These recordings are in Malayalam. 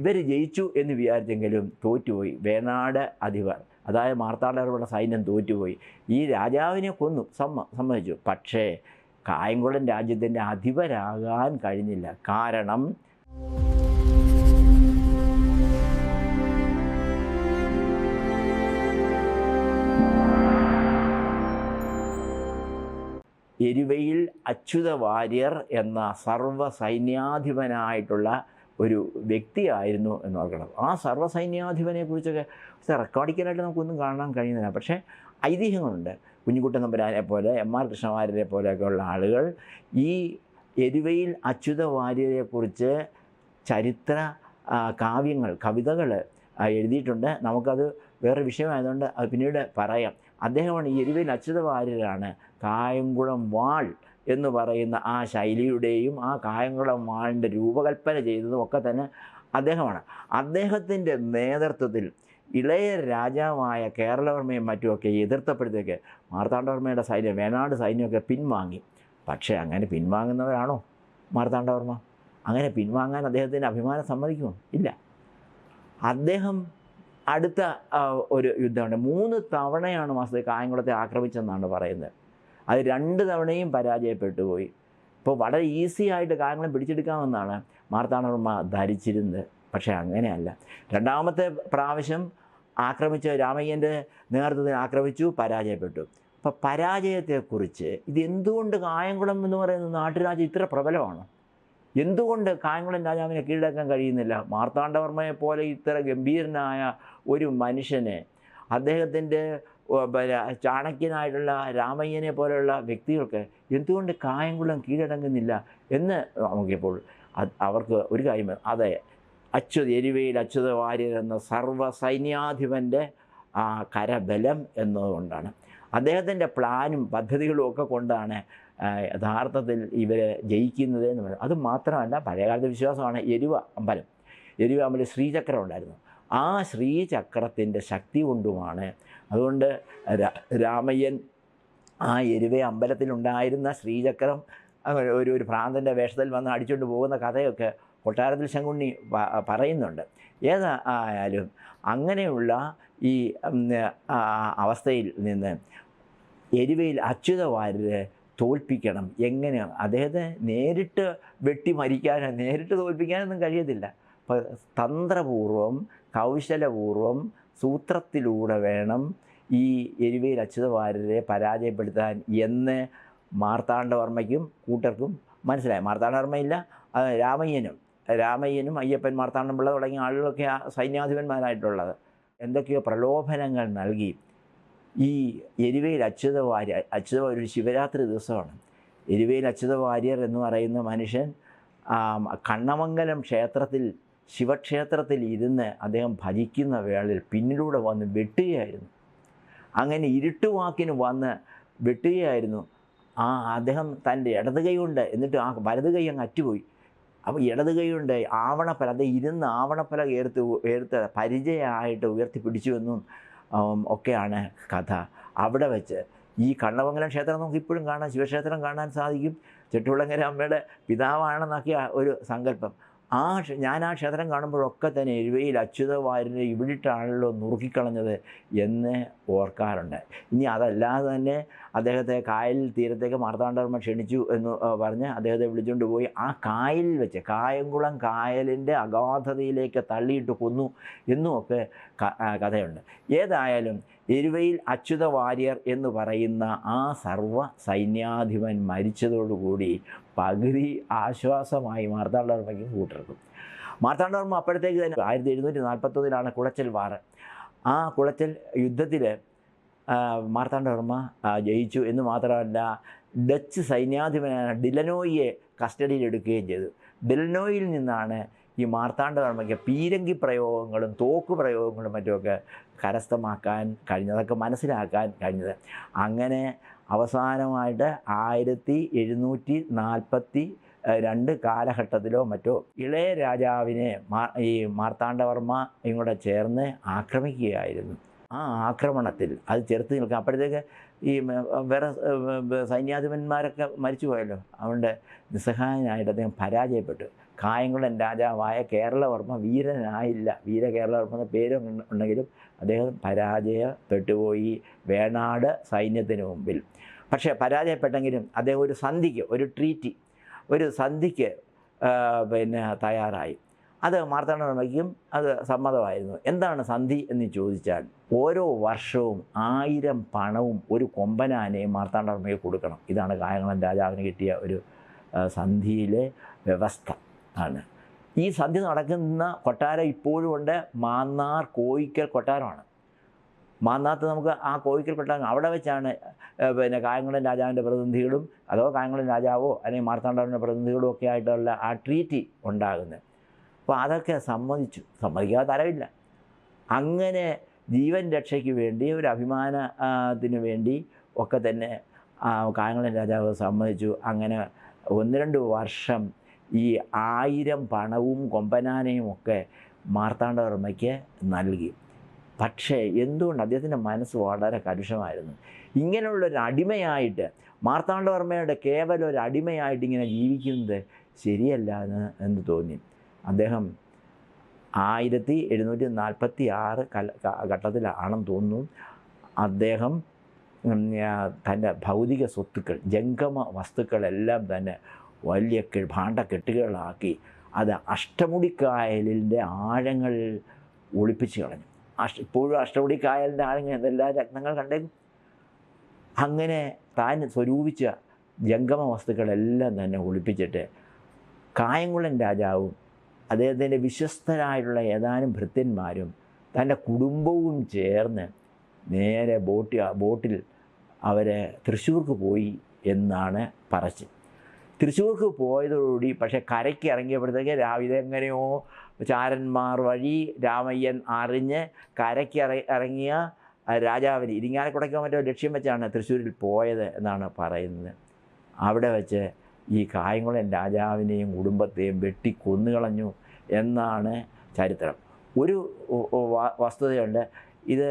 ഇവർ ജയിച്ചു എന്ന് വിചാരിച്ചെങ്കിലും തോറ്റുപോയി. വേണാട് അധിപർ, അതായത് മാർത്താണ്ഡവർമ്മയുടെ സൈന്യം തോറ്റുപോയി. ഈ രാജാവിനെ കൊന്നു, സമ്മതിച്ചു. പക്ഷേ കായംകുളം രാജ്യത്തിൻ്റെ അധിപരാകാൻ കഴിഞ്ഞില്ല. കാരണം എരുവയിൽ അച്യുത വാര്യർ എന്ന സർവ്വസൈന്യാധിപനായിട്ടുള്ള ഒരു വ്യക്തിയായിരുന്നു എന്ന് ഓർക്കണം. ആ സർവ്വസൈന്യാധിപനെക്കുറിച്ചൊക്കെ റെക്കോർഡിക്കലായിട്ട് നമുക്കൊന്നും കാണാൻ കഴിയുന്നില്ല. പക്ഷേ ഐതിഹ്യങ്ങളുണ്ട്. കുഞ്ഞിക്കുട്ടൻ തമ്പുരാനെ പോലെ, എം.ആർ. കൃഷ്ണവാര്യരെ പോലെയൊക്കെയുള്ള ആളുകൾ ഈ എരുവയിൽ അച്യുത വാര്യരെക്കുറിച്ച് ചരിത്ര കാവ്യങ്ങൾ, കവിതകൾ എഴുതിയിട്ടുണ്ട്. നമുക്കത് വേറെ വിഷയമായതുകൊണ്ട് അത് പിന്നീട് പറയാം. അദ്ദേഹമാണ് ഈ എരുവയിൽ അച്യുത വാര്യരാണ് കായംകുളം വാൾ എന്ന് പറയുന്ന ആ ശൈലിയുടെയും ആ കായംകുളം വാളിൻ്റെ രൂപകൽപ്പന ചെയ്തതും ഒക്കെ തന്നെ അദ്ദേഹമാണ്. അദ്ദേഹത്തിൻ്റെ നേതൃത്വത്തിൽ ഇളയ രാജാവായ കേരളവർമ്മയും മറ്റുമൊക്കെ എതിർത്തപ്പോഴത്തേക്ക് മാർത്താണ്ഡവർമ്മയുടെ സൈന്യം, വേണാട് സൈന്യമൊക്കെ പിൻവാങ്ങി. പക്ഷേ അങ്ങനെ പിൻവാങ്ങുന്നവരാണോ മാർത്താണ്ഡവർമ്മ? അങ്ങനെ പിൻവാങ്ങാൻ അദ്ദേഹത്തിൻ്റെ അഭിമാനം സമ്മതിക്കുമോ? ഇല്ല. അദ്ദേഹം അടുത്ത ഒരു യുദ്ധമുണ്ട്. 3 തവണയാണ് കായംകുളത്തെ ആക്രമിച്ചെന്നാണ് പറയുന്നത്. അത് 2 തവണയും പരാജയപ്പെട്ടു പോയി. ഇപ്പോൾ വളരെ ഈസി ആയിട്ട് കായംകുളം പിടിച്ചെടുക്കാമെന്നാണ് മാർത്താണ്ഡവർമ്മ ധരിച്ചിരുന്നത്. പക്ഷേ അങ്ങനെയല്ല. 2ാമത്തെ പ്രാവശ്യം ആക്രമിച്ച രാമയ്യൻ്റെ നേതൃത്വത്തിൽ ആക്രമിച്ചു, പരാജയപ്പെട്ടു. അപ്പോൾ പരാജയത്തെക്കുറിച്ച് ഇതെന്തുകൊണ്ട് കായംകുളം എന്ന് പറയുന്ന നാട്ടുരാജ്യം ഇത്ര പ്രബലമാണ്? എന്തുകൊണ്ട് കായംകുളം രാജാവിനെ കീഴടക്കാൻ കഴിയുന്നില്ല? മാർത്താണ്ഡവർമ്മയെപ്പോലെ ഇത്ര ഗംഭീരനായ ഒരു മനുഷ്യനെ, അദ്ദേഹത്തിൻ്റെ ചാണക്യനായിട്ടുള്ള രാമയ്യനെ പോലെയുള്ള വ്യക്തികൾക്ക് എന്തുകൊണ്ട് കായംകുളം കീഴടങ്ങുന്നില്ല എന്ന് നോക്കിയപ്പോൾ അവർക്ക് ഒരു കാര്യം, അതെ, എരുവയിൽ അച്യുത വാര്യർ എന്ന സർവ്വസൈന്യാധിപൻ്റെ കരബലം എന്നതുകൊണ്ടാണ്. അദ്ദേഹത്തിൻ്റെ പ്ലാനും പദ്ധതികളും ഒക്കെ കൊണ്ടാണ് യഥാർത്ഥത്തിൽ ഇവർ ജയിക്കുന്നത് എന്ന് പറയുന്നത്. അത് മാത്രമല്ല, പഴയകാലത്തെ വിശ്വാസമാണ് എരുവ അമ്പലം ശ്രീചക്രം ഉണ്ടായിരുന്നു. ആ ശ്രീചക്രത്തിൻ്റെ ശക്തി കൊണ്ടുമാണ്. അതുകൊണ്ട് രാമയ്യൻ ആ എരുവ അമ്പലത്തിലുണ്ടായിരുന്ന ശ്രീചക്രം ഒരു ഭ്രാന്തൻ്റെ വേഷത്തിൽ വന്ന് അടിച്ചുകൊണ്ട് പോകുന്ന കഥയൊക്കെ കൊട്ടാരത്തിൽ ശങ്കുണ്ണി പറയുന്നുണ്ട്. ഏതായാലും അങ്ങനെയുള്ള ഈ അവസ്ഥയിൽ നിന്ന് എരുവയിൽ അച്യുത വാര്യരെ തോൽപ്പിക്കണം. എങ്ങനെയാണ്? അദ്ദേഹത്തെ നേരിട്ട് വെട്ടി മരിക്കാനോ നേരിട്ട് തോൽപ്പിക്കാനൊന്നും കഴിയത്തില്ല. അപ്പോൾ തന്ത്രപൂർവം, കൗശലപൂർവം, സൂത്രത്തിലൂടെ വേണം ഈ എരുവയിൽ അച്യുത വാര്യരെ പരാജയപ്പെടുത്താൻ എന്ന് മാർത്താണ്ഡവർമ്മയ്ക്കും കൂട്ടർക്കും മനസ്സിലായി. മാർത്താണ്ഡവർമ്മയില്ല, രാമയ്യനും അയ്യപ്പൻ മാർത്താണ്ഡപിള്ള തുടങ്ങിയ ആളുകളൊക്കെ സൈന്യാധിപന്മാരായിട്ടുള്ളത്. എന്തൊക്കെയോ പ്രലോഭനങ്ങൾ നൽകി ഈ എരുവയിൽ അച്യുത വാര്യർ ഒരു ശിവരാത്രി ദിവസമാണ്. എരുവയിൽ അച്യുത വാര്യർ എന്ന് പറയുന്ന മനുഷ്യൻ കണ്ണമംഗലം ക്ഷേത്രത്തിൽ, ശിവക്ഷേത്രത്തിൽ ഇരുന്ന് അദ്ദേഹം ഭജിക്കുന്ന വേളയിൽ പിന്നിലൂടെ വന്ന് വെട്ടുകയായിരുന്നു. അങ്ങനെ ഇരുട്ടുവാക്കിന് വന്ന് വെട്ടുകയായിരുന്നു. അദ്ദേഹം തൻ്റെ ഇടത് കൈ കൊണ്ട്, എന്നിട്ട് ആ വലത് കൈ അങ്ങ് അറ്റുപോയി. അപ്പോൾ ഇടത് കൈ കൊണ്ട് ആവണപ്പല, അത് ഇരുന്ന് ആവണപ്പല ഉയർത്ത് പരിചയമായിട്ട് ഉയർത്തിപ്പിടിച്ചുവെന്നും ഒക്കെയാണ് കഥ. അവിടെ വെച്ച് ഈ കണ്ണമംഗലം ക്ഷേത്രം നമുക്ക് ഇപ്പോഴും കാണാം, ശിവക്ഷേത്രം കാണാൻ സാധിക്കും. ചെട്ടുകുളങ്ങര അമ്മയുടെ പിതാവാണെന്നൊക്കെയ ഒരു സങ്കല്പം. ഞാൻ ആ ക്ഷേത്രം കാണുമ്പോഴൊക്കെ തന്നെ എരുവയിൽ അച്യുത വാര്യരെ ഇവിടിട്ടാണല്ലോ നുറുക്കിക്കളഞ്ഞത് എന്ന് ഓർക്കാറുണ്ട്. ഇനി അതല്ലാതെ തന്നെ അദ്ദേഹത്തെ കായൽ തീരത്തേക്ക് മാർത്താണ്ഡവർമ്മ ക്ഷണിച്ചു എന്ന് പറഞ്ഞ് അദ്ദേഹത്തെ വിളിച്ചുകൊണ്ട് പോയി ആ കായലിൽ വെച്ച്, കായംകുളം കായലിൻ്റെ അഗാധതയിലേക്ക് തള്ളിയിട്ട് കൊന്നു എന്നുമൊക്കെ കഥയുണ്ട്. ഏതായാലും എരുവയിൽ അച്യുത വാര്യർ എന്ന് പറയുന്ന ആ സർവ്വ സൈന്യാധിപൻ മരിച്ചതോടുകൂടി പകുതി ആശ്വാസമായി മാർത്താണ്ഡവർമ്മയ്ക്കും കൂട്ടർക്കും. മാർത്താണ്ഡവർമ്മ അപ്പോഴത്തേക്ക് തന്നെ 1741 കുളച്ചൽ വാറ്. ആ കുളച്ചൽ യുദ്ധത്തിൽ മാർത്താണ്ഡവർമ്മ ജയിച്ചു എന്ന് മാത്രമല്ല, ഡച്ച് സൈന്യാധിപനായ ഡിലനോയിയെ കസ്റ്റഡിയിലെടുക്കുകയും ചെയ്തു. ഡിലനോയിൽ നിന്നാണ് ഈ മാർത്താണ്ഡവർമ്മയ്ക്ക് പീരങ്കി പ്രയോഗങ്ങളും തോക്ക് പ്രയോഗങ്ങളും മറ്റുമൊക്കെ കരസ്ഥമാക്കാൻ കഴിഞ്ഞതൊക്കെ മനസ്സിലാക്കാൻ കഴിഞ്ഞത്. അങ്ങനെ അവസാനമായിട്ട് 1742 കാലഘട്ടത്തിലോ മറ്റോ ഇളയ രാജാവിനെ ഈ മാർത്താണ്ഡവർമ്മയും കൂടെ ചേർന്ന് ആക്രമിക്കുകയായിരുന്നു. ആ ആക്രമണത്തിൽ അത് ചെറുത്ത് നിൽക്കാം. അപ്പോഴത്തേക്ക് ഈ വേറെ സൈന്യാധിപന്മാരൊക്കെ മരിച്ചു പോയല്ലോ. അതുകൊണ്ട് നിസ്സഹായനായിട്ട് അദ്ദേഹം പരാജയപ്പെട്ടു. കായംകുളം രാജാവായ കേരളവർമ്മ വീരനായില്ല. വീരകേരളവർമ്മ എന്ന പേര് ഉണ്ടെങ്കിലും അദ്ദേഹം പരാജയപ്പെട്ടുപോയി വേണാട് സൈന്യത്തിന് മുമ്പിൽ. പക്ഷേ പരാജയപ്പെട്ടെങ്കിലും അദ്ദേഹം ഒരു സന്ധിക്ക് തയ്യാറായി. അത് മാർത്താണ്ഡവർമ്മയ്ക്കും അത് സമ്മതമായിരുന്നു. എന്താണ് സന്ധി എന്ന് ചോദിച്ചാൽ, ഓരോ വർഷവും 1000 പണവും ഒരു കൊമ്പനാനയും മാർത്താണ്ഡവർമ്മയ്ക്ക് കൊടുക്കണം. ഇതാണ് കായംകുളം രാജാവിന് കിട്ടിയ ഒരു സന്ധിയിലെ വ്യവസ്ഥ ആണ്. ഈ സന്ധി നടക്കുന്ന കൊട്ടാരം ഇപ്പോഴും ഉണ്ട്. മാന്നാർ കോയിക്കൽ കൊട്ടാരമാണ്. മാന്നാത്ത് നമുക്ക് ആ കോയിക്കൽ കൊട്ടാരം, അവിടെ വെച്ചാണ് കായംകുളം രാജാവിൻ്റെ പ്രതിനിധികളും കായംകുളം രാജാവോ അല്ലെങ്കിൽ മാർത്താണ്ഡവർമ്മയുടെ പ്രതിനിധികളും ഒക്കെ ആയിട്ടുള്ള ആ ട്രീറ്റി ഉണ്ടാകുന്നത്. അപ്പോൾ അതൊക്കെ സമ്മതിക്കാതെ തരവില്ല. അങ്ങനെ ജീവൻ രക്ഷയ്ക്ക് വേണ്ടി, ഒരു അഭിമാനത്തിന് വേണ്ടി ഒക്കെ തന്നെ കായംകുളം രാജാവ് സമ്മതിച്ചു. അങ്ങനെ 1-2 വർഷം ഈ 1000 പണവും കൊമ്പനാനയും ഒക്കെ മാർത്താണ്ഡവർമ്മയ്ക്ക് നൽകി. പക്ഷേ എന്തുകൊണ്ട് അദ്ദേഹത്തിൻ്റെ മനസ്സ് വളരെ കലുഷമായിരുന്നു. ഇങ്ങനെയുള്ളൊരു അടിമയായിട്ട്, മാർത്താണ്ഡവർമ്മയുടെ കേവലം ഒരു അടിമയായിട്ട് ഇങ്ങനെ ജീവിക്കുന്നത് ശരിയല്ല എന്ന് തോന്നി. അദ്ദേഹം 1746 ഘട്ടത്തിലാണെന്ന് തോന്നുന്നു, അദ്ദേഹം തൻ്റെ ഭൗതിക സ്വത്തുക്കൾ, ജംഗമ വസ്തുക്കളെല്ലാം തന്നെ വലിയ ഭാണ്ഡക്കെട്ടുകളാക്കി അത് അഷ്ടമുടിക്കായലിൻ്റെ ആഴങ്ങളിൽ ഒളിപ്പിച്ച് കളഞ്ഞു. ഇപ്പോഴും അഷ്ടമുടിക്കായലിൻ്റെ ആഴങ്ങൾ എന്തെല്ലാം രത്നങ്ങൾ കണ്ടേക്കും. അങ്ങനെ താൻ സ്വരൂപിച്ച ജംഗമ വസ്തുക്കളെല്ലാം തന്നെ ഒളിപ്പിച്ചിട്ട് കായംകുളം രാജാവും അദ്ദേഹത്തിൻ്റെ വിശ്വസ്തരായിട്ടുള്ള ഏതാനും ഭൃത്യന്മാരും തൻ്റെ കുടുംബവും ചേർന്ന് നേരെ ബോട്ടിൽ അവരെ തൃശ്ശൂർക്ക് പോയി എന്നാണ് പറച്ചിൽ. തൃശ്ശൂർക്ക് പോയതോടുകൂടി പക്ഷേ കരയ്ക്ക് ഇറങ്ങിയപ്പോഴത്തേക്ക് ഇതെങ്ങനെയോ ചാരന്മാർ വഴി രാമയ്യൻ അറിഞ്ഞ് കരയ്ക്ക് ഇറങ്ങിയ രാജാവിന് ഇരിങ്ങാലക്കുടയ്ക്കോ മറ്റോ ലക്ഷ്യം വെച്ചാണ് തൃശ്ശൂരിൽ പോയത് എന്നാണ് പറയുന്നത്. അവിടെ വെച്ച് ഈ കായംകുളം രാജാവിനെയും കുടുംബത്തെയും വെട്ടിക്കൊന്നുകളഞ്ഞു എന്നാണ് ചരിത്രം. ഒരു വസ്തുതയുണ്ട്, ഇത്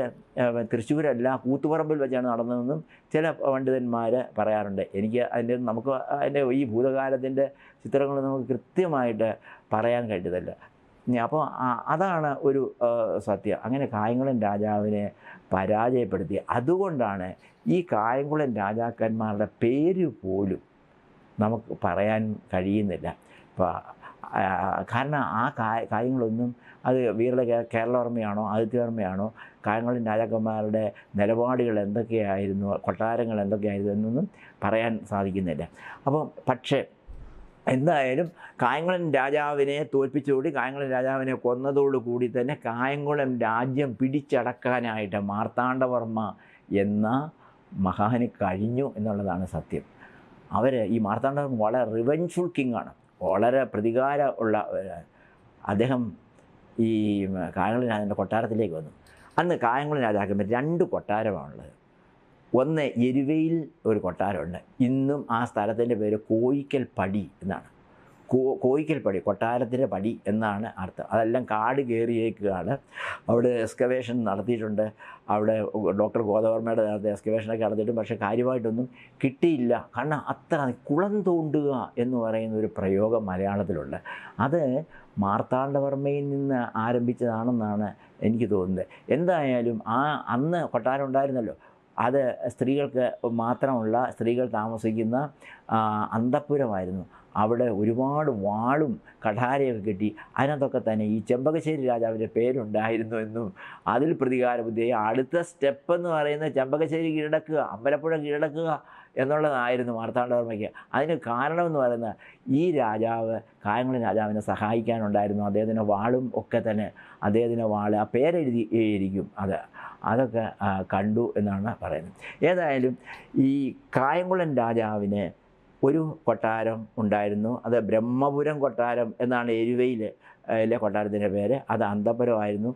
തൃശ്ശൂരല്ല കൂത്തുപറമ്പിൽ വെച്ചാണ് നടന്നതെന്നും ചില പണ്ഡിതന്മാർ പറയാറുണ്ട്. നമുക്ക് അതിൻ്റെ ഈ ഭൂതകാലത്തിൻ്റെ ചിത്രങ്ങൾ നമുക്ക് കൃത്യമായിട്ട് പറയാൻ കഴിയത്തില്ല. അപ്പോൾ അതാണ് ഒരു സത്യം. അങ്ങനെ കായംകുളം രാജാവിനെ പരാജയപ്പെടുത്തി. അതുകൊണ്ടാണ് ഈ കായംകുളം രാജാക്കന്മാരുടെ പേര് പോലും നമുക്ക് പറയാൻ കഴിയുന്നില്ല. കാരണം ആ കാര്യങ്ങളൊന്നും അത് കേരളവർമ്മയാണോ ആദിത്യവർമ്മയാണോ കായംകുളം രാജാക്കന്മാരുടെ നിലപാടുകൾ എന്തൊക്കെയായിരുന്നു, കൊട്ടാരങ്ങൾ എന്തൊക്കെയായിരുന്നു എന്നൊന്നും പറയാൻ സാധിക്കുന്നില്ല. പക്ഷേ എന്തായാലും കായംകുളം രാജാവിനെ തോൽപ്പിച്ചുകൂടി, കായംകുളം രാജാവിനെ കൊന്നതോടുകൂടി തന്നെ കായംകുളം രാജ്യം പിടിച്ചടക്കാനായിട്ട് മാർത്താണ്ഡവർമ്മ എന്ന മഹാന് കഴിഞ്ഞു എന്നുള്ളതാണ് സത്യം. ഈ മാർത്താണ്ഡവർമ്മ വളരെ റിവെഞ്ച്ഫുൾ കിങ്ങാണ്, വളരെ പ്രതികാരം ഉള്ള. അദ്ദേഹം ഈ കായംകുളം രാജാവിൻ്റെ കൊട്ടാരത്തിലേക്ക് വന്നു. അന്ന് കായംകുളം രാജാക്കന്മാർ 2 കൊട്ടാരമാണുള്ളത്. ഒന്ന് എരുവയിൽ ഒരു കൊട്ടാരമുണ്ട്. ഇന്നും ആ സ്ഥലത്തിൻ്റെ പേര് കോയിക്കൽ പടി എന്നാണ്. കോയിക്കൽ പടി, കൊട്ടാരത്തിൻ്റെ പടി എന്നാണ് അർത്ഥം. അതെല്ലാം കാട് കയറിയേക്കുകയാണ്. അവിടെ എക്സ്കവേഷൻ നടത്തിയിട്ടുണ്ട്. അവിടെ ഡോക്ടർ ഗോദവർമ്മയുടെ നേരത്തെ എക്സ്കവേഷനൊക്കെ നടത്തിയിട്ടും പക്ഷേ കാര്യമായിട്ടൊന്നും കിട്ടിയില്ല. കാരണം അത്ര കുളം തോണ്ടുക എന്ന് പറയുന്ന ഒരു പ്രയോഗം മലയാളത്തിലുണ്ട്. അത് മാർത്താണ്ഡവർമ്മയിൽ നിന്ന് ആരംഭിച്ചതാണെന്നാണ് എനിക്ക് തോന്നുന്നത്. എന്തായാലും അന്ന് കൊട്ടാരം ഉണ്ടായിരുന്നല്ലോ, അത് സ്ത്രീകൾക്ക് മാത്രമുള്ള, സ്ത്രീകൾ താമസിക്കുന്ന അന്തഃപുരമായിരുന്നു. അവിടെ ഒരുപാട് വാളും കഠാരയൊക്കെ കിട്ടി. അതിനകത്തൊക്കെ തന്നെ ഈ ചെമ്പകശ്ശേരി രാജാവിൻ്റെ പേരുണ്ടായിരുന്നു എന്നും അതിൽ പ്രതികാരബുദ്ധിയായി അടുത്ത സ്റ്റെപ്പ് എന്ന് പറയുന്നത് ചെമ്പകശ്ശേരി കീഴടക്കുക, അമ്പലപ്പുഴ കീഴടക്കുക എന്നുള്ളതായിരുന്നു മാർത്താണ്ഡവർമ്മയ്ക്ക്. അതിന് കാരണമെന്ന് പറയുന്നത് ഈ രാജാവ് കായംകുളം രാജാവിനെ സഹായിക്കാനുണ്ടായിരുന്നു. അദ്ദേഹത്തിൻ്റെ വാളും ഒക്കെ തന്നെ, അദ്ദേഹത്തിൻ്റെ വാള് ആ പേരെഴുതിയിരിക്കും, അതൊക്കെ കണ്ടു എന്നാണ് പറയുന്നത്. ഏതായാലും ഈ കായംകുളം രാജാവിന് ഒരു കൊട്ടാരം ഉണ്ടായിരുന്നു. അത് ബ്രഹ്മപുരം കൊട്ടാരം എന്നാണ് എരുവയിലെ കൊട്ടാരത്തിൻ്റെ പേര്. അത് അന്തഃപുരമായിരുന്നു.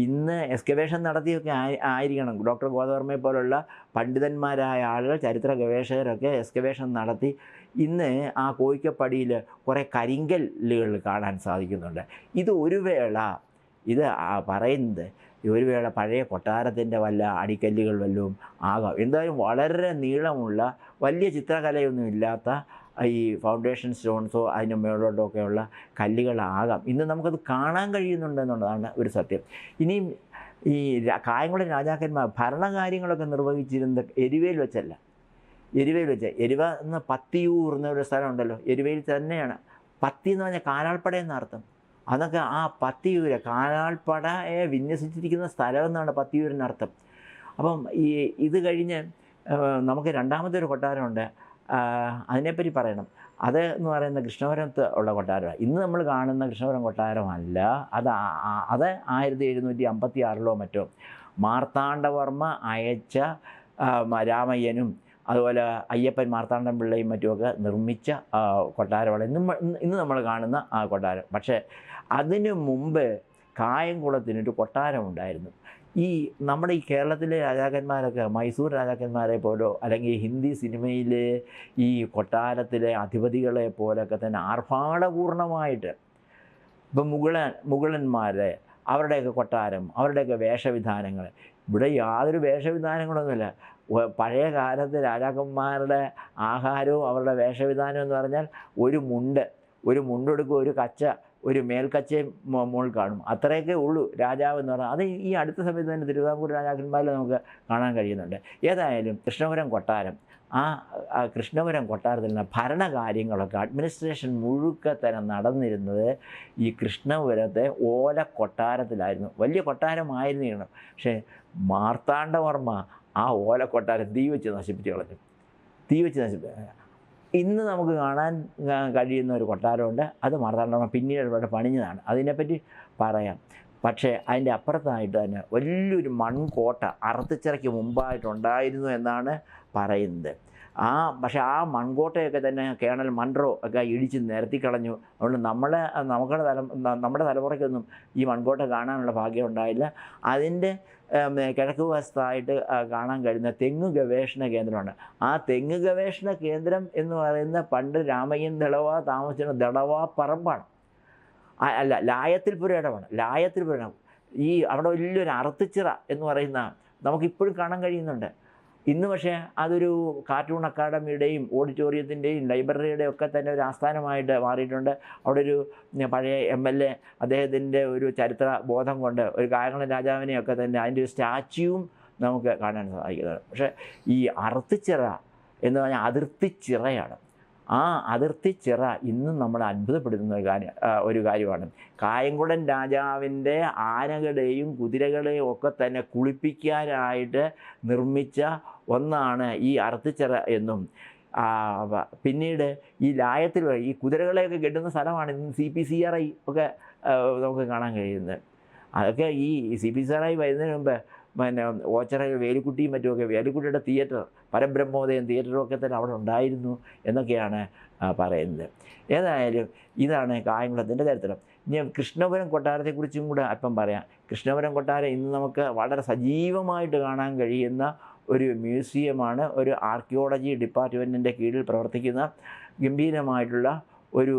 ഇന്ന് എക്സ്കവേഷൻ നടത്തിയൊക്കെ ആയിരിക്കണം. ഡോക്ടർ ഗോദവർമ്മയെ പോലുള്ള പണ്ഡിതന്മാരായ ആളുകൾ, ചരിത്ര ഗവേഷകരൊക്കെ എക്സ്കവേഷൻ നടത്തി ഇന്ന് ആ കോയിക്കപ്പടിയിൽ കുറേ കരിങ്കല്ലുകൾ കാണാൻ സാധിക്കുന്നുണ്ട്. ഇത് പറയുന്നത് ഒരു വേള പഴയ കൊട്ടാരത്തിൻ്റെ വല്ല അടിക്കല്ലുകൾ വല്ലതും ആകാം. എന്തായാലും വളരെ നീളമുള്ള, വലിയ ചിത്രകലയൊന്നും ഇല്ലാത്ത ഈ ഫൗണ്ടേഷൻ സ്റ്റോൺസോ അതിന് മുകളിലോട്ടൊക്കെയുള്ള കല്ലുകളാകാം. ഇന്ന് നമുക്കത് കാണാൻ കഴിയുന്നുണ്ടെന്നുള്ളതാണ് ഒരു സത്യം. ഇനിയും ഈ കായംകുളം രാജാക്കന്മാർ ഭരണകാര്യങ്ങളൊക്കെ നിർവഹിച്ചിരുന്നത് എരുവേൽ വെച്ചല്ല. എരുവേൽ വെച്ച് എരുവ എന്ന പത്തിയൂർ എന്നൊരു സ്ഥലമുണ്ടല്ലോ, എരുവയിൽ തന്നെയാണ്. പത്തി എന്ന് പറഞ്ഞാൽ കാലാൾപ്പട എന്നർത്ഥം. അതൊക്കെ ആ പത്തിയൂര് കാലാൾപ്പടയെ വിന്യസിച്ചിരിക്കുന്ന സ്ഥലം എന്നാണ് പത്തിയൂരിനർത്ഥം. അപ്പം ഇത് കഴിഞ്ഞ് നമുക്ക് രണ്ടാമത്തെ ഒരു കൊട്ടാരമുണ്ട്, അതിനെപ്പറ്റി പറയണം. അത് എന്ന് പറയുന്നത് കൃഷ്ണപുരത്ത് ഉള്ള കൊട്ടാരമാണ്. ഇന്ന് നമ്മൾ കാണുന്ന കൃഷ്ണപുരം കൊട്ടാരമല്ല, അത് 1756 മറ്റോ മാർത്താണ്ഡവർമ്മ അയച്ച രാമയ്യനും അതുപോലെ അയ്യപ്പൻ മാർത്താണ്ഡൻ പിള്ളയും മറ്റുമൊക്കെ നിർമ്മിച്ച കൊട്ടാരമാണ് ഇന്ന് നമ്മൾ കാണുന്ന ആ കൊട്ടാരം. പക്ഷേ അതിനു മുമ്പ് കായംകുളത്തിനൊരു കൊട്ടാരമുണ്ടായിരുന്നു. നമ്മുടെ ഈ കേരളത്തിലെ രാജാക്കന്മാരൊക്കെ മൈസൂർ രാജാക്കന്മാരെ പോലോ അല്ലെങ്കിൽ ഹിന്ദി സിനിമയിലെ ഈ കൊട്ടാരത്തിലെ അധിപതികളെ പോലൊക്കെ തന്നെ ആർഭാടപൂർണമായിട്ട് ഇപ്പം മുഗളന്മാരെ അവരുടെയൊക്കെ കൊട്ടാരം, അവരുടെയൊക്കെ വേഷവിധാനങ്ങൾ, ഇവിടെ യാതൊരു വേഷവിധാനങ്ങളൊന്നുമില്ല. പഴയ കാലത്ത് രാജാക്കന്മാരുടെ ആഹാരവും അവരുടെ വേഷവിധാനം എന്ന് പറഞ്ഞാൽ ഒരു മുണ്ടെടുക്കും, ഒരു കച്ച, ഒരു മേൽക്കച്ചയും മുകൾ കാണും, അത്രയൊക്കെ ഉള്ളൂ രാജാവ് എന്ന് പറഞ്ഞാൽ. അത് ഈ അടുത്ത സമയത്ത് തന്നെ തിരുവിതാംകൂർ രാജാക്കന്മാരിൽ നമുക്ക് കാണാൻ കഴിയുന്നുണ്ട്. ഏതായാലും കൃഷ്ണപുരം കൊട്ടാരം, ആ കൃഷ്ണപുരം കൊട്ടാരത്തിൽ നിന്ന് ഭരണകാര്യങ്ങളൊക്കെ അഡ്മിനിസ്ട്രേഷൻ മുഴുക്കെ തന്നെ നടന്നിരുന്നത് ഈ കൃഷ്ണപുരത്തെ ഓല കൊട്ടാരത്തിലായിരുന്നു. വലിയ കൊട്ടാരമായിരുന്നു. പക്ഷേ മാർത്താണ്ഡവർമ്മ ആ ഓല കൊട്ടാരം തീ വെച്ച് നശിപ്പിച്ച് കളഞ്ഞു. ഇന്ന് നമുക്ക് കാണാൻ കഴിയുന്ന ഒരു കൊട്ടാരമുണ്ട്, അത് മാർത്താണ്ഡവർമ്മ പിന്നീട് ഇവിടെ പണിഞ്ഞതാണ്. അതിനെപ്പറ്റി പറയാം. പക്ഷേ അതിൻ്റെ അപ്പുറത്തായിട്ട് തന്നെ വലിയൊരു മൺകോട്ട അറത്തിച്ചിറയ്ക്ക് മുമ്പായിട്ടുണ്ടായിരുന്നു എന്നാണ് പറയുന്നത്. പക്ഷേ ആ മൺകോട്ടയൊക്കെ തന്നെ കേണൽ മൺറോ ഒക്കെ ഇടിച്ച് നിരത്തിക്കളഞ്ഞു. അതുകൊണ്ട് നമ്മുടെ തലമുറയ്ക്കൊന്നും ഈ മൺകോട്ട കാണാനുള്ള ഭാഗ്യം ഉണ്ടായില്ല. അതിൻ്റെ കിഴക്ക് വശത്തായിട്ട് കാണാൻ കഴിയുന്ന തെങ്ങ് ഗവേഷണ കേന്ദ്രമാണ്. ആ തെങ്ങ് ഗവേഷണ കേന്ദ്രം എന്ന് പറയുന്ന പണ്ട് രാമയ്യൻ ദളവ താമസിച്ചിരുന്ന ദളവ പറമ്പാണ്. അല്ല, ലായത്തിൽപുരയിടമാണ്. അവിടെ വലിയൊരു അറത്തിച്ചിറ എന്ന് പറയുന്ന നമുക്കിപ്പോഴും കാണാൻ കഴിയുന്നുണ്ട്. ഇന്ന് പക്ഷേ അതൊരു കാർട്ടൂൺ അക്കാഡമിയുടെയും ഓഡിറ്റോറിയത്തിൻ്റെയും ലൈബ്രറിയുടെയും ഒക്കെ തന്നെ ഒരു ആസ്ഥാനമായിട്ട് മാറിയിട്ടുണ്ട്. അവിടെ ഒരു പഴയ MLA അദ്ദേഹത്തിൻ്റെ ഒരു ചരിത്ര ബോധം കൊണ്ട് ഒരു കായംകുളം രാജാവിനെയൊക്കെ തന്നെ അതിൻ്റെ ഒരു സ്റ്റാച്യൂവും നമുക്ക് കാണാൻ സാധിക്കുന്നത്. പക്ഷേ ഈ അറത്തിച്ചിറ എന്ന് പറഞ്ഞാൽ അതിർത്തിച്ചിറയാണ്. ആ അതിർത്തിച്ചിറ ഇന്നും നമ്മളെ അത്ഭുതപ്പെടുത്തുന്ന ഒരു കാര്യമാണ്. കായംകുളം രാജാവിൻ്റെ ആനകളെയും കുതിരകളെയും ഒക്കെ തന്നെ കുളിപ്പിക്കാനായിട്ട് നിർമ്മിച്ച ഒന്നാണ് ഈ അറത്തിച്ചിറ എന്നും പിന്നീട് ഈ ലായത്തിൽ ഈ കുതിരകളെയൊക്കെ കെട്ടുന്ന സ്ഥലമാണ് ഇന്ന് CPCRI ഒക്കെ നമുക്ക് കാണാൻ കഴിയുന്നത്. അതൊക്കെ ഈ CPCRI വരുന്നതിന് മുമ്പ് ഓച്ചിറയിൽ വേലിക്കുട്ടിയും മറ്റുമൊക്കെ, വേലിക്കുട്ടിയുടെ തിയേറ്റർ, പരബ്രഹ്മോദയം തിയേറ്ററും ഒക്കെ തന്നെ അവിടെ ഉണ്ടായിരുന്നു എന്നൊക്കെയാണ് പറയുന്നത്. ഏതായാലും ഇതാണ് കായംകുളത്തിൻ്റെ ചരിത്രം. ഇനി കൃഷ്ണപുരം കൊട്ടാരത്തെക്കുറിച്ചും കൂടെ അല്പം പറയാം. കൃഷ്ണപുരം കൊട്ടാരം ഇന്ന് നമുക്ക് വളരെ സജീവമായിട്ട് കാണാൻ കഴിയുന്ന ഒരു മ്യൂസിയമാണ്. ഒരു ആർക്കിയോളജി ഡിപ്പാർട്ട്മെൻറ്റിൻ്റെ കീഴിൽ പ്രവർത്തിക്കുന്ന ഗംഭീരമായിട്ടുള്ള ഒരു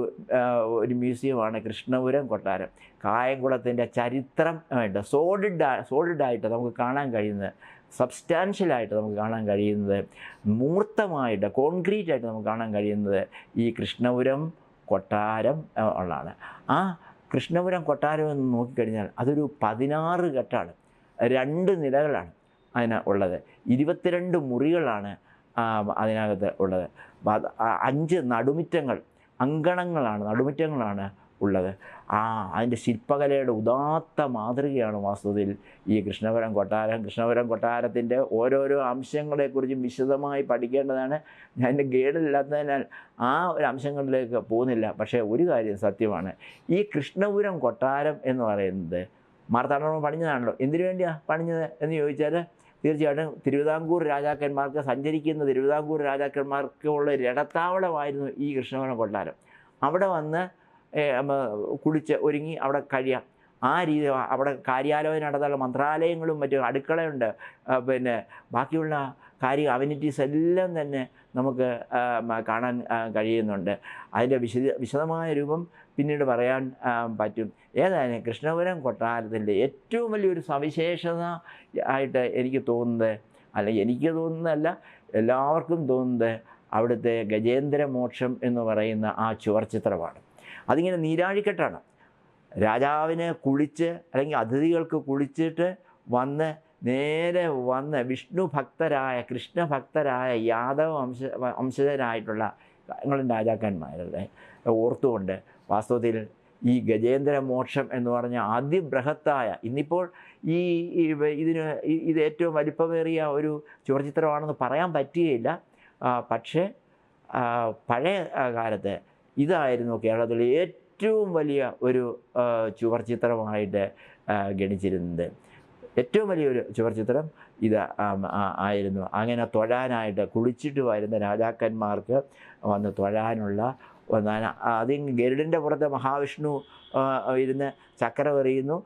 മ്യൂസിയമാണ് കൃഷ്ണപുരം കൊട്ടാരം. കായംകുളത്തിൻ്റെ ചരിത്രമായിട്ട് സോളിഡായിട്ട് നമുക്ക് കാണാൻ കഴിയുന്നത്, സബ്സ്റ്റാൻഷ്യലായിട്ട് നമുക്ക് കാണാൻ കഴിയുന്നത്, മൂർത്തമായിട്ട് കോൺക്രീറ്റായിട്ട് നമുക്ക് കാണാൻ കഴിയുന്നത് ഈ കൃഷ്ണപുരം കൊട്ടാരം ഉള്ളതാണ്. ആ കൃഷ്ണപുരം കൊട്ടാരം എന്ന് നോക്കിക്കഴിഞ്ഞാൽ അതൊരു 16 കെട്ടാണ്, 2 നിലകളാണ് അതിന് ഉള്ളത്, 22 മുറികളാണ് അതിനകത്ത് ഉള്ളത്, 5 നടുമുറ്റങ്ങളാണ് ഉള്ളത്. അതിൻ്റെ ശില്പകലയുടെ ഉദാത്ത മാതൃകയാണ് വാസ്തുവിൽ ഈ കൃഷ്ണപുരം കൊട്ടാരത്തിൻ്റെ ഓരോരോ അംശങ്ങളെക്കുറിച്ചും വിശദമായി പഠിക്കേണ്ടതാണ്. ഞാൻ എൻ്റെ ഗൈഡില്ലാത്തതിനാൽ ആ ഒരു അംശങ്ങളിലേക്ക് പോകുന്നില്ല. പക്ഷേ ഒരു കാര്യം സത്യമാണ്, ഈ കൃഷ്ണപുരം കൊട്ടാരം എന്ന് പറയുന്നത് മാർത്താണ്ഡവർമ്മ പണിഞ്ഞതാണല്ലോ. എന്തിനു വേണ്ടിയാണ് പണിഞ്ഞത് എന്ന് ചോദിച്ചാൽ തീർച്ചയായിട്ടും തിരുവിതാംകൂർ രാജാക്കന്മാർക്ക് ഉള്ള ഇടത്താവളമായിരുന്നു ഈ കൃഷ്ണപുരം കൊട്ടാരം. അവിടെ വന്ന് കുളിച്ച് ഒരുങ്ങി അവിടെ കഴിയാം. ആ രീതി അവിടെ കാര്യാലോചന നടത്താനുള്ള മന്ത്രാലയങ്ങളും മറ്റും അടുക്കളയുണ്ട്. ബാക്കിയുള്ള അമ്യൂണിറ്റീസ് എല്ലാം തന്നെ നമുക്ക് കാണാൻ കഴിയുന്നുണ്ട്. അതിൻ്റെ വിശദമായ രൂപം പിന്നീട് പറയാൻ പറ്റും. ഏതായാലും കൃഷ്ണപുരം കൊട്ടാരത്തിൻ്റെ ഏറ്റവും വലിയൊരു സവിശേഷത ആയിട്ട് എനിക്ക് തോന്നുന്നതല്ല, എല്ലാവർക്കും തോന്നുന്നത് അവിടുത്തെ ഗജേന്ദ്രമോക്ഷം എന്ന് പറയുന്ന ആ ചുവർച്ചിത്രമാണ്. അതിങ്ങനെ നീരാഴിക്കെട്ടാണ്. രാജാവിന് കുളിച്ച് അല്ലെങ്കിൽ അതിഥികൾക്ക് കുളിച്ചിട്ട് നേരെ വന്ന് വിഷ്ണു ഭക്തരായ കൃഷ്ണഭക്തരായ യാദവ വംശജരായിട്ടുള്ള രാജാക്കന്മാരുടെ ഓർത്തുകൊണ്ട് വാസ്തവത്തിൽ ഈ ഗജേന്ദ്രമോക്ഷം എന്ന് പറഞ്ഞ അതിബൃഹത്തായ, ഇന്നിപ്പോൾ ഇത് ഏറ്റവും വലിപ്പമേറിയ ഒരു ചുവർച്ചിത്രമാണെന്ന് പറയാൻ പറ്റുകയില്ല. പക്ഷേ പഴയ കാലത്ത് ഇതായിരുന്നു കേരളത്തിലെ ഏറ്റവും വലിയ ഒരു ചുവർച്ചിത്രമായിട്ട് ഗണിച്ചിരുന്നത്. ഏറ്റവും വലിയൊരു ചുവർച്ചിത്രം ഇത് ആയിരുന്നു. അങ്ങനെ തൊഴാനായിട്ട് കുളിച്ചിട്ട് വരുന്ന രാജാക്കന്മാർക്ക് വന്ന് തൊഴാനുള്ള അതിന് ഗരുഡൻ്റെ പുറത്ത് മഹാവിഷ്ണു ഇരുന്ന് ചക്രം എറിയുന്നു.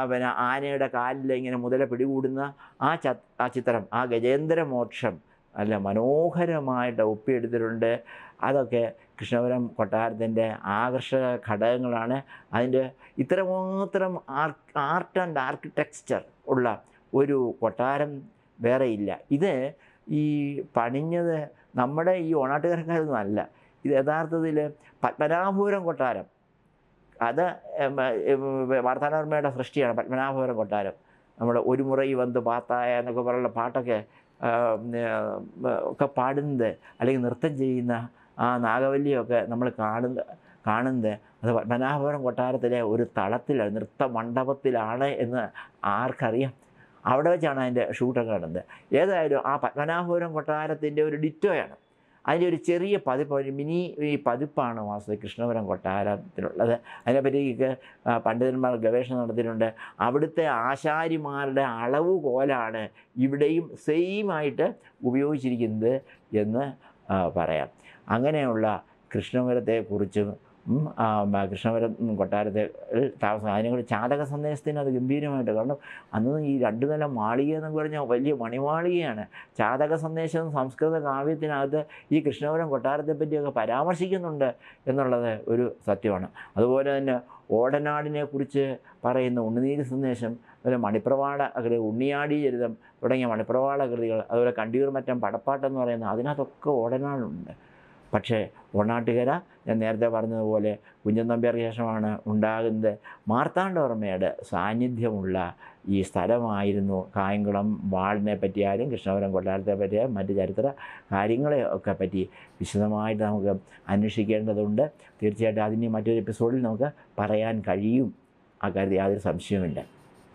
പിന്നെ ആനയുടെ കാലിൽ ഇങ്ങനെ മുതല പിടികൂടുന്ന ആ ചിത്രം, ആ ഗജേന്ദ്രമോക്ഷം നല്ല മനോഹരമായിട്ട് ഒപ്പിയെടുത്തിട്ടുണ്ട്. അതൊക്കെ കൃഷ്ണപുരം കൊട്ടാരത്തിൻ്റെ ആകർഷക ഘടകങ്ങളാണ്. അതിൻ്റെ ഇത്രമാത്രം ആർട്ട് ആൻഡ് ആർക്കിടെക്ചർ ഉള്ള ഒരു കൊട്ടാരം വേറെ ഇല്ല. ഇത് ഈ പണിഞ്ഞത് നമ്മുടെ ഈ ഓണാട്ടുകരക്കാരൊന്നും അല്ല. ഇത് യഥാർത്ഥത്തിൽ പത്മനാഭപുരം കൊട്ടാരം, അത് വാർത്താനോർമ്മയുടെ സൃഷ്ടിയാണ്. പത്മനാഭപുരം കൊട്ടാരം നമ്മൾ ഒരു മുറൈ വന്ന് പാത്തായ എന്നൊക്കെ പറയുന്ന പാട്ടൊക്കെ പാടുന്നത് അല്ലെങ്കിൽ നൃത്തം ചെയ്യുന്ന ആ നാഗവല്ലിയൊക്കെ നമ്മൾ കാണുന്നത് അത് പത്മനാഭപുരം കൊട്ടാരത്തിലെ ഒരു തളത്തിലാണ്, നൃത്ത മണ്ഡപത്തിലാണ് എന്ന് ആർക്കറിയാം. അവിടെ വെച്ചാണ് അതിൻ്റെ ഷൂട്ടൊക്കെ നടന്നത്. ഏതായാലും ആ പത്മനാഭപുരം കൊട്ടാരത്തിൻ്റെ ഒരു ഡിറ്റോയാണ്. അതിൻ്റെ ഒരു ചെറിയ പതിപ്പ്, മിനി പതിപ്പാണ് വാസ്തവ കൃഷ്ണപുരം കൊട്ടാരത്തിലുള്ളത്. അതിനെപ്പറ്റി പണ്ഡിതന്മാർ ഗവേഷണം നടത്തിയിട്ടുണ്ട്. അവിടുത്തെ ആശാരിമാരുടെ അളവുകോലാണ് ഇവിടെയും സെയിമായിട്ട് ഉപയോഗിച്ചിരിക്കുന്നത് എന്ന് പറയാം. അങ്ങനെയുള്ള കൃഷ്ണപുരത്തെക്കുറിച്ചും കൃഷ്ണപുരം കൊട്ടാരത്തെ താമസം അതിനെക്കുറിച്ച് ചാതക സന്ദേശത്തിന് അത് ഗംഭീരമായിട്ട്, കാരണം അന്ന് ഈ 2 നില മാളിക എന്നൊക്കെ പറഞ്ഞാൽ വലിയ മണിമാളികയാണ്. ചാതക സന്ദേശം സംസ്കൃത കാവ്യത്തിനകത്ത് ഈ കൃഷ്ണപുരം കൊട്ടാരത്തെ പറ്റിയൊക്കെ പരാമർശിക്കുന്നുണ്ട് എന്നുള്ളത് ഒരു സത്യമാണ്. അതുപോലെ തന്നെ ഓടനാടിനെ കുറിച്ച് പറയുന്ന ഉണ്ണുനീര് സന്ദേശം, അതുപോലെ മണിപ്രവാള കൃതി, ഉണ്ണിയാടി ചരിതം തുടങ്ങിയ മണിപ്രവാള കൃതികൾ, അതുപോലെ കണ്ടിയൂർ മറ്റം പടപ്പാട്ടെന്ന് പറയുന്ന അതിനകത്തൊക്കെ ഓടനാടുണ്ട്. പക്ഷേ ഓണാട്ടുകര ഞാൻ നേരത്തെ പറഞ്ഞതുപോലെ കുഞ്ചൻ നമ്പ്യാർക്ക് ശേഷമാണ് ഉണ്ടാകുന്നത്. മാർത്താണ്ഡവർമ്മയുടെ സാന്നിധ്യമുള്ള ഈ സ്ഥലമായിരുന്നു കായംകുളം. വാളിനെ പറ്റിയാലും കൃഷ്ണപുരം കൊട്ടാരത്തെ പറ്റിയാലും മറ്റ് ചരിത്ര കാര്യങ്ങളെ ഒക്കെ പറ്റി വിശദമായിട്ട് നമുക്ക് അന്വേഷിക്കേണ്ടതുണ്ട്. തീർച്ചയായിട്ടും അതിന് മറ്റൊരു എപ്പിസോഡിൽ നമുക്ക് പറയാൻ കഴിയും. ആ കാര്യത്തിൽ യാതൊരു സംശയവുമില്ല.